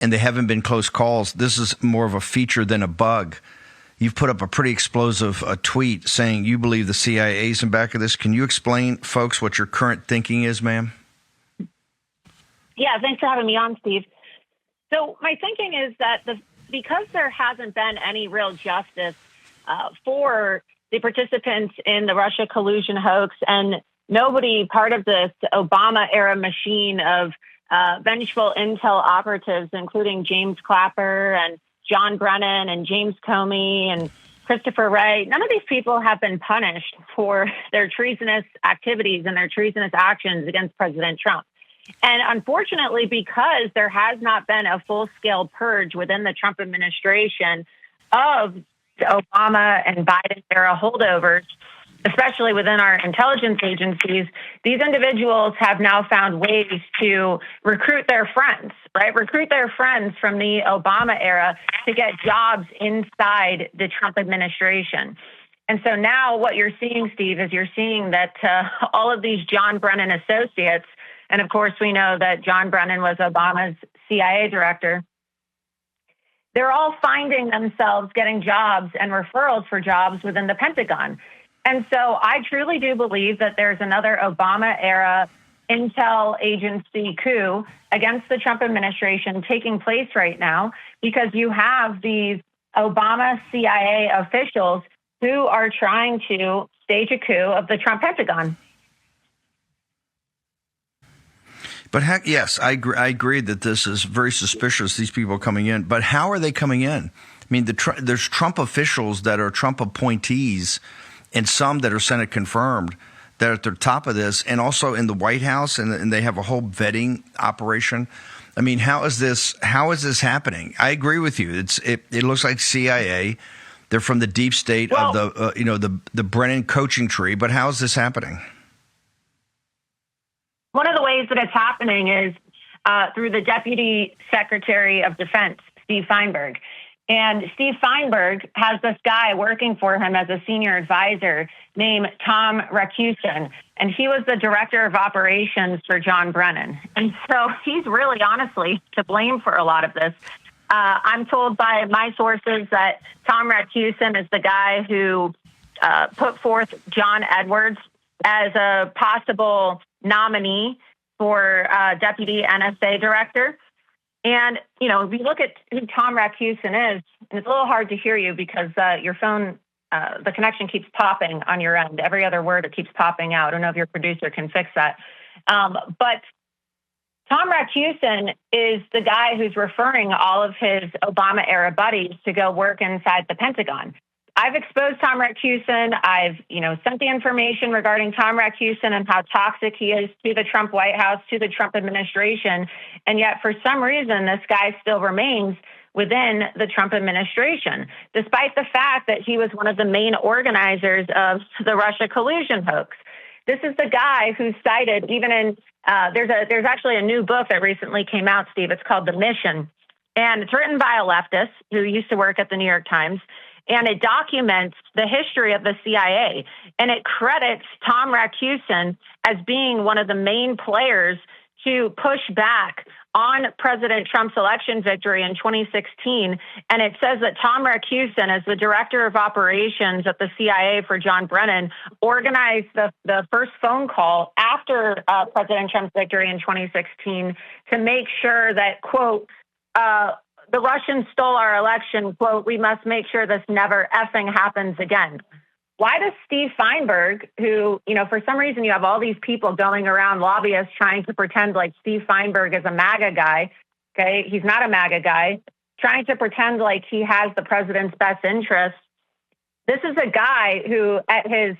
and they haven't been close calls. This is more of a feature than a bug. You've put up a pretty explosive tweet saying you believe the CIA is in back of this. Can you explain, folks, what your current thinking is, ma'am? Yeah, thanks for having me on, Steve. So my thinking is that because there hasn't been any real justice for the participants in the Russia collusion hoax, and nobody part of this Obama-era machine of vengeful intel operatives, including James Clapper and John Brennan and James Comey and Christopher Wray, none of these people have been punished for their treasonous activities and their treasonous actions against President Trump. And unfortunately, because there has not been a full-scale purge within the Trump administration of the Obama and Biden-era holdovers, especially within our intelligence agencies, these individuals have now found ways to recruit their friends, right? Recruit their friends from the Obama era to get jobs inside the Trump administration. And so now what you're seeing, Steve, is you're seeing that all of these John Brennan associates, and of course we know that John Brennan was Obama's CIA director, they're all finding themselves getting jobs and referrals for jobs within the Pentagon. And so I truly do believe that there's another Obama-era intel agency coup against the Trump administration taking place right now, because you have these Obama CIA officials who are trying to stage a coup of the Trump Pentagon. But heck, yes, I agree that this is very suspicious, these people coming in. But how are they coming in? I mean, there's Trump officials that are Trump appointees and some that are Senate confirmed that are at the top of this, and also in the White House, and they have a whole vetting operation. I mean, how is this happening? I agree with you. It looks like CIA. They're from the deep state of the Brennan coaching tree. But how is this happening? One of the ways that it's happening is through the Deputy Secretary of Defense, Steve Feinberg. And Steve Feinberg has this guy working for him as a senior advisor named Tom Rakusin, and he was the director of operations for John Brennan. And so he's really honestly to blame for a lot of this. I'm told by my sources that Tom Rakusin is the guy who put forth John Edwards as a possible nominee for deputy NSA director. And, you know, if you look at who Tom Rakusin is, and it's a little hard to hear you because your phone, the connection keeps popping on your end. Every other word, it keeps popping out. I don't know if your producer can fix that. But Tom Rakusin is the guy who's referring all of his Obama-era buddies to go work inside the Pentagon. I've exposed Tom Rakusin. I've, sent the information regarding Tom Rakusin and how toxic he is to the Trump White House, to the Trump administration. And yet, for some reason, this guy still remains within the Trump administration, despite the fact that he was one of the main organizers of the Russia collusion hoax. This is the guy who cited, even in, there's actually a new book that recently came out, Steve. It's called The Mission. And it's written by a leftist who used to work at the New York Times. And it documents the history of the CIA. And it credits Tom Rakusin as being one of the main players to push back on President Trump's election victory in 2016. And it says that Tom Rakusin, as the director of operations at the CIA for John Brennan, organized the first phone call after President Trump's victory in 2016 to make sure that, quote, the Russians stole our election, quote, we must make sure this never effing happens again. Why does Steve Feinberg, who, for some reason you have all these people going around, lobbyists trying to pretend like Steve Feinberg is a MAGA guy, okay? He's not a MAGA guy, trying to pretend like he has the president's best interest. This is a guy who, at his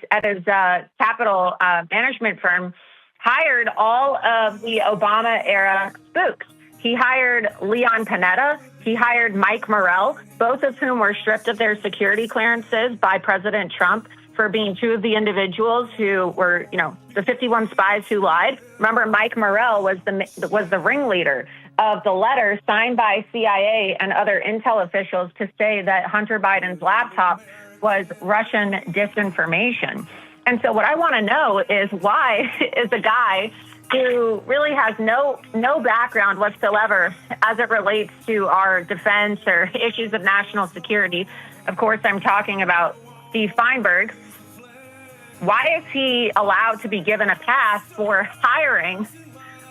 capital management firm, hired all of the Obama-era spooks. He hired Leon Panetta. He hired Mike Morell, both of whom were stripped of their security clearances by President Trump for being two of the individuals who were, the 51 spies who lied. Remember, Mike Morell was the ringleader of the letter signed by CIA and other intel officials to say that Hunter Biden's laptop was Russian disinformation. And so what I want to know is why is a guy who really has no background whatsoever as it relates to our defense or issues of national security. Of course, I'm talking about Steve Feinberg. Why is he allowed to be given a pass for hiring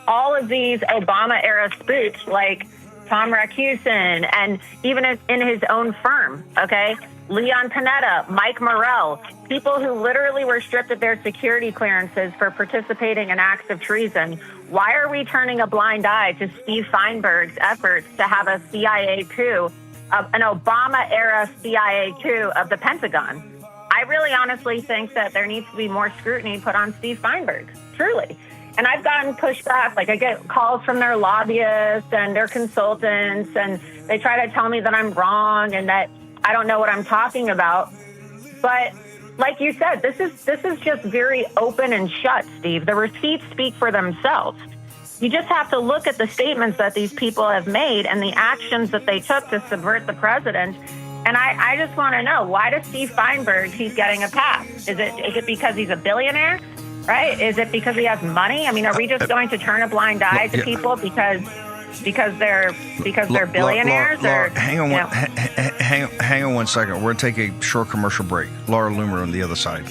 all of these Obama-era spooks like Tom Rakusin and even in his own firm, okay? Leon Panetta, Mike Morrell, people who literally were stripped of their security clearances for participating in acts of treason. Why are we turning a blind eye to Steve Feinberg's efforts to have a CIA coup, an Obama-era CIA coup of the Pentagon? I really honestly think that there needs to be more scrutiny put on Steve Feinberg, truly. And I've gotten pushback, like I get calls from their lobbyists and their consultants, and they try to tell me that I'm wrong and that I don't know what I'm talking about. But like you said, this is just very open and shut, Steve. The receipts speak for themselves. You just have to look at the statements that these people have made and the actions that they took to subvert the president. And I just want to know, why does Steve Feinberg keep getting a pass? Is it because he's a billionaire, right? Is it because he has money? I mean, are we just going to turn a blind eye to people because they're billionaires? Hang on one second. We're going to take a short commercial break. Laura Loomer on the other side.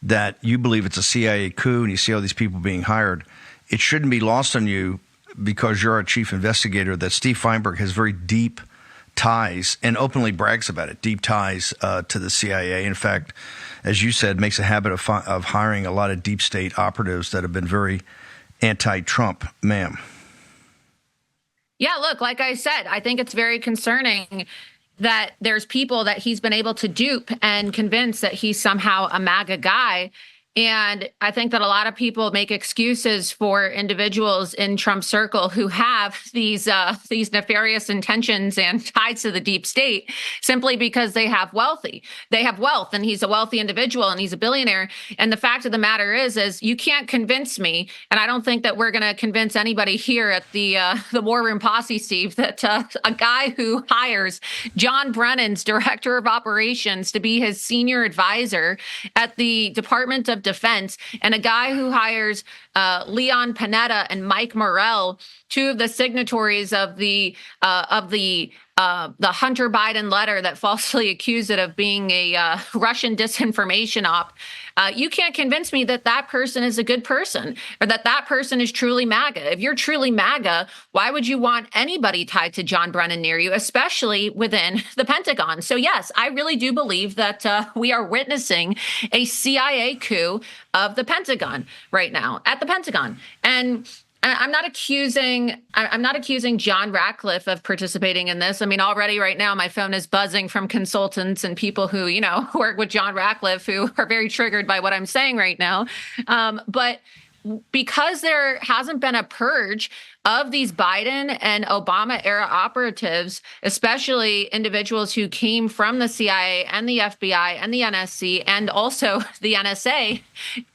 That you believe it's a CIA coup and you see all these people being hired. It shouldn't be lost on you, because you're our chief investigator, that Steve Feinberg has very deep ties and openly brags about it, deep ties to the CIA. In fact, as you said, makes a habit of hiring a lot of deep state operatives that have been very anti-Trump. Ma'am. Yeah, look, like I said, I think it's very concerning that there's people that he's been able to dupe and convince that he's somehow a MAGA guy. And I think that a lot of people make excuses for individuals in Trump's circle who have these nefarious intentions and ties to the deep state simply because they have wealth, and he's a wealthy individual and he's a billionaire. And the fact of the matter is you can't convince me, and I don't think that we're going to convince anybody here at the War Room Posse, Steve, that a guy who hires John Brennan's director of operations to be his senior advisor at the Department of Defense, and a guy who hires Leon Panetta and Mike Morrell, two of the signatories of the Hunter Biden letter that falsely accused it of being a Russian disinformation op. You can't convince me that that person is a good person or that that person is truly MAGA. If you're truly MAGA, why would you want anybody tied to John Brennan near you, especially within the Pentagon? So yes, I really do believe that we are witnessing a CIA coup of the Pentagon right now, at the Pentagon. And I'm not accusing John Ratcliffe of participating in this. I mean, already right now, my phone is buzzing from consultants and people who, work with John Ratcliffe, who are very triggered by what I'm saying right now. But because there hasn't been a purge of these Biden and Obama era operatives, especially individuals who came from the CIA and the FBI and the NSC and also the NSA,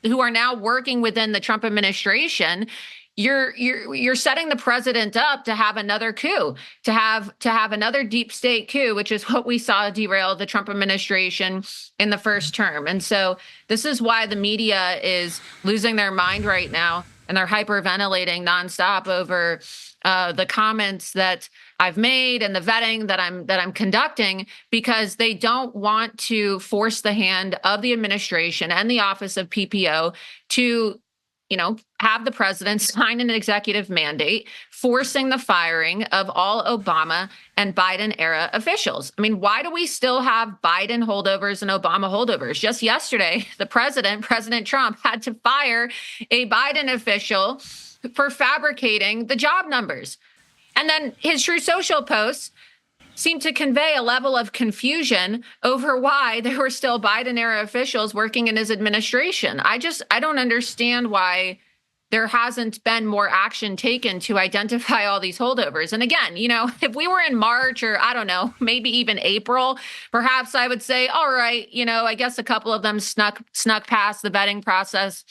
who are now working within the Trump administration, you're setting the president up to have another coup, to have another deep state coup, which is what we saw derail the Trump administration in the first term. And so this is why the media is losing their mind right now, and they're hyperventilating nonstop over the comments that I've made and the vetting that I'm conducting, because they don't want to force the hand of the administration and the office of PPO to have the president sign an executive mandate forcing the firing of all Obama and Biden era officials. I mean, why do we still have Biden holdovers and Obama holdovers? Just yesterday, the President Trump, had to fire a Biden official for fabricating the job numbers. And then his True Social posts seemed to convey a level of confusion over why there were still Biden-era officials working in his administration. I don't understand why there hasn't been more action taken to identify all these holdovers. And again, if we were in March or I don't know, maybe even April, perhaps I would say, all right, I guess a couple of them snuck past the vetting process.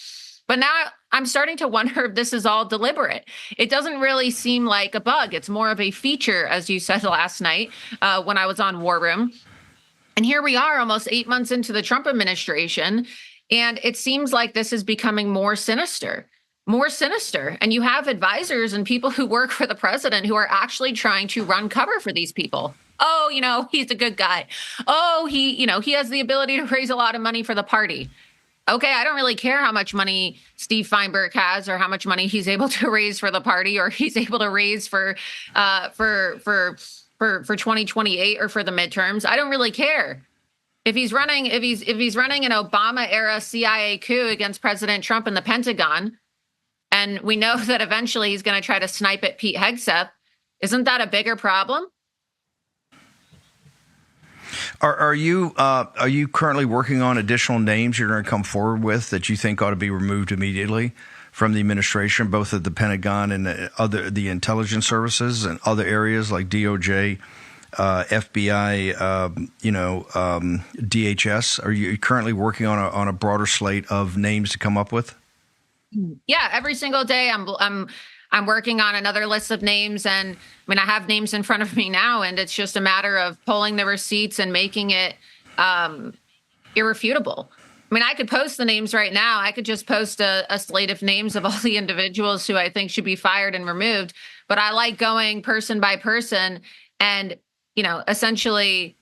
But now I'm starting to wonder if this is all deliberate. It doesn't really seem like a bug. It's more of a feature, as you said last night when I was on War Room. And here we are almost 8 months into the Trump administration, and it seems like this is becoming more sinister more sinister. And you have advisors and people who work for the president who are actually trying to run cover for these people. Oh, he's a good guy. Oh, he has the ability to raise a lot of money for the party. Okay, I don't really care how much money Steve Feinberg has or how much money he's able to raise for the party or he's able to raise for 2028 or for the midterms. I don't really care. If he's running an Obama era CIA coup against President Trump in the Pentagon, and we know that eventually he's going to try to snipe at Pete Hegseth, isn't that a bigger problem? Are you currently working on additional names you're going to come forward with that you think ought to be removed immediately from the administration, both at the Pentagon and the intelligence services and other areas like DOJ, FBI, DHS? Are you currently working on a broader slate of names to come up with? Yeah, every single day I'm working on another list of names, and I have names in front of me now, and it's just a matter of pulling the receipts and making it irrefutable. I could post the names right now. I could just post a slate of names of all the individuals who I think should be fired and removed, but I like going person by person and, essentially,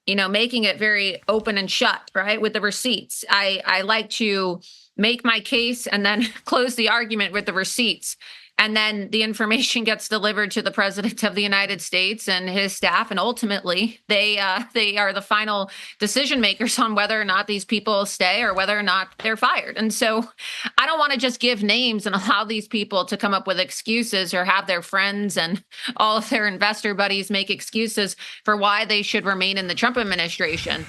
making it very open and shut, right, with the receipts. I like to make my case and then close the argument with the receipts. And then the information gets delivered to the president of the United States and his staff. And ultimately, they are the final decision makers on whether or not these people stay or whether or not they're fired. And so I don't want to just give names and allow these people to come up with excuses or have their friends and all of their investor buddies make excuses for why they should remain in the Trump administration.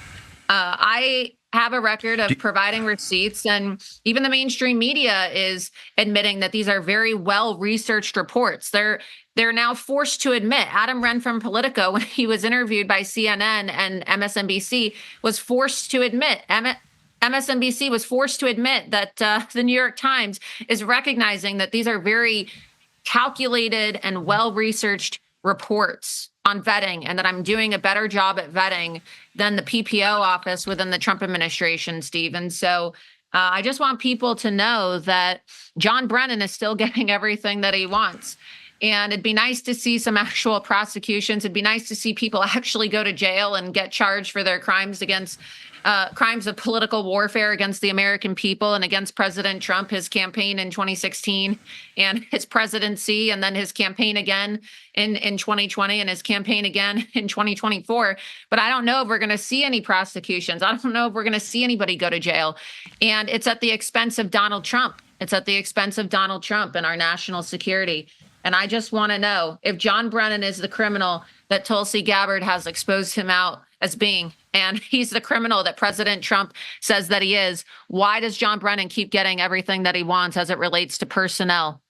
I have a record of providing receipts, and even the mainstream media is admitting that these are very well-researched reports. They're now forced to admit. Adam Wren from Politico, when he was interviewed by CNN and MSNBC, was forced to admit. MSNBC was forced to admit that the New York Times is recognizing that these are very calculated and well-researched reports on vetting, and that I'm doing a better job at vetting than the PPO office within the Trump administration, Steve. And so I just want people to know that John Brennan is still getting everything that he wants. And it'd be nice to see some actual prosecutions. It'd be nice to see people actually go to jail and get charged for their crimes of political warfare against the American people and against President Trump, his campaign in 2016 and his presidency, and then his campaign again in 2020 and his campaign again in 2024. But I don't know if we're going to see any prosecutions. I don't know if we're going to see anybody go to jail. And it's at the expense of Donald Trump. It's at the expense of Donald Trump and our national security. And I just want to know if John Brennan is the criminal that Tulsi Gabbard has exposed him out as being, and he's the criminal that President Trump says that he is, why does John Brennan keep getting everything that he wants as it relates to personnel?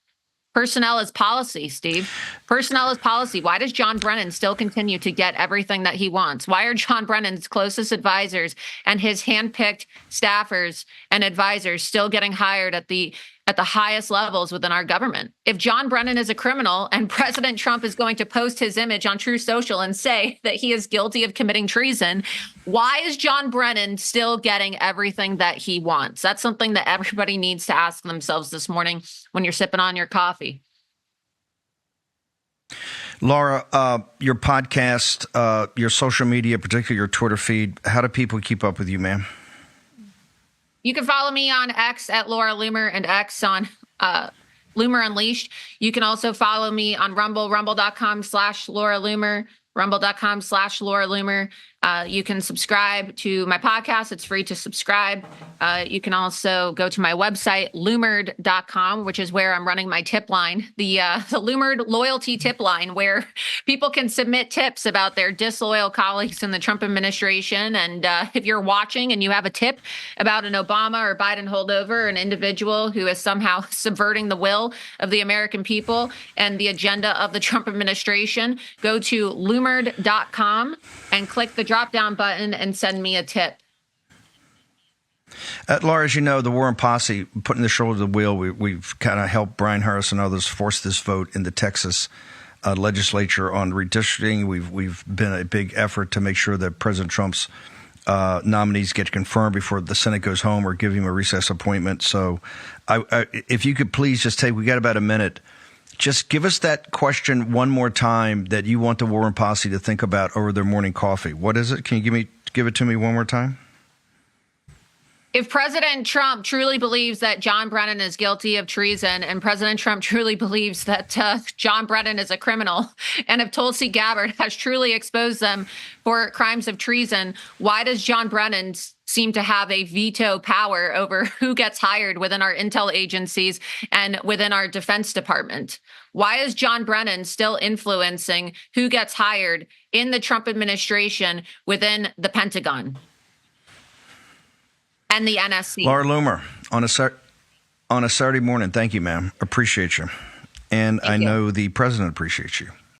Personnel is policy, Steve. Personnel is policy. Why does John Brennan still continue to get everything that he wants? Why are John Brennan's closest advisors and his handpicked staffers and advisors still getting hired at the highest levels within our government? If John Brennan is a criminal and President Trump is going to post his image on Truth Social and say that he is guilty of committing treason, why is John Brennan still getting everything that he wants? That's something that everybody needs to ask themselves this morning when you're sipping on your coffee. Laura, your podcast, your social media, particularly your Twitter feed, how do people keep up with you, ma'am? You can follow me on X at Laura Loomer and X on Loomer Unleashed. You can also follow me on Rumble, rumble.com/Laura Loomer, rumble.com/Laura Loomer. You can subscribe to my podcast. It's free to subscribe. You can also go to my website, loomered.com, which is where I'm running my tip line, the Loomered loyalty tip line, where people can submit tips about their disloyal colleagues in the Trump administration. And if you're watching and you have a tip about an Obama or Biden holdover, an individual who is somehow subverting the will of the American people and the agenda of the Trump administration, go to loomered.com and click the drop-down button and send me a tip. Laura, as you know, the War and Posse, putting the shoulder to the wheel, we've kind of helped Brian Harris and others force this vote in the Texas legislature on redistricting. We've been a big effort to make sure that President Trump's nominees get confirmed before the Senate goes home or give him a recess appointment. So if you could please just we got about a minute, just give us that question one more time that you want the War Room Posse to think about over their morning coffee. What is it? Can you give it to me one more time? If President Trump truly believes that John Brennan is guilty of treason, and President Trump truly believes that John Brennan is a criminal, and if Tulsi Gabbard has truly exposed them for crimes of treason, why does John Brennan seem to have a veto power over who gets hired within our intel agencies and within our Defense Department? Why is John Brennan still influencing who gets hired in the Trump administration within the Pentagon and the NSC? Laura Loomer, on a Saturday morning, thank you, ma'am. Appreciate you. And I know the president appreciates you.